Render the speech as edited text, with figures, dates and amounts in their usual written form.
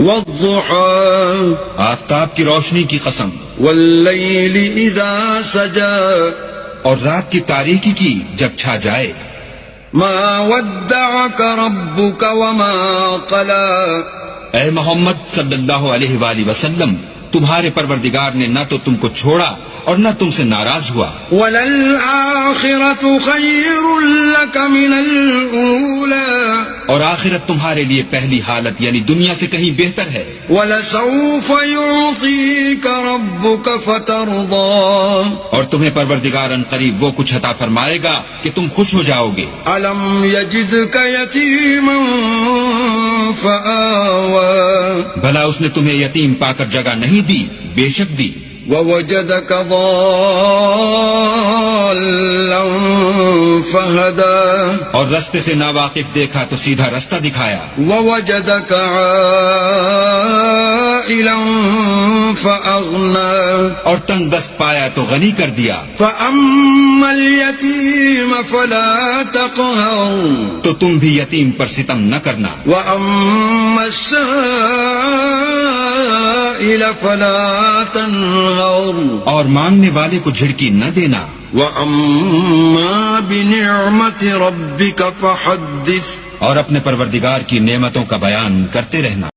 والضحى آفتاب کی روشنی کی قسم، واللیل اذا سجا اور رات کی تاریکی کی جب چھا جائے. ما ودعك ربك وما قلى اے محمد صلی اللہ علیہ وآلہ وسلم، تمہارے پروردگار نے نہ تو تم کو چھوڑا اور نہ تم سے ناراض ہوا. وَلَلْآخِرَةُ خَيْرٌ لَكَ مِنَ الْأُولَى اور آخرت تمہارے لیے پہلی حالت یعنی دنیا سے کہیں بہتر ہے. وَلَسَوْفَ يُعْطِيكَ رَبُّكَ فَتَرْضَى اور تمہیں پروردگار ان قریب وہ کچھ عطا فرمائے گا کہ تم خوش ہو جاؤ گے. أَلَمْ يَجِدْكَ يَتِيمًا فَآوَى بھلا اس نے تمہیں یتیم پا کر جگہ نہیں دی؟ بے شک دی. وَوَجَدَكَ ضَالًّا فَهَدَى اور رستے سے ناواقف دیکھا تو سیدھا رستہ دکھایا. وَوَجَدَكَ عَائِلًا فَأَغْنَى اور تنگ دست پایا تو غنی کر دیا. فَأَمَّا الْيَتِيمَ فَلَا تَقْهَرْ تو تم بھی یتیم پر ستم نہ کرنا. وَأَمَّا السَّائِلَ فَلَا تَنْهَرْ اور مانگنے والے کو جھڑکی نہ دینا. وَأَمَّا بِنِعْمَةِ رَبِّكَ فَحَدِّثْ اور اپنے پروردگار کی نعمتوں کا بیان کرتے رہنا.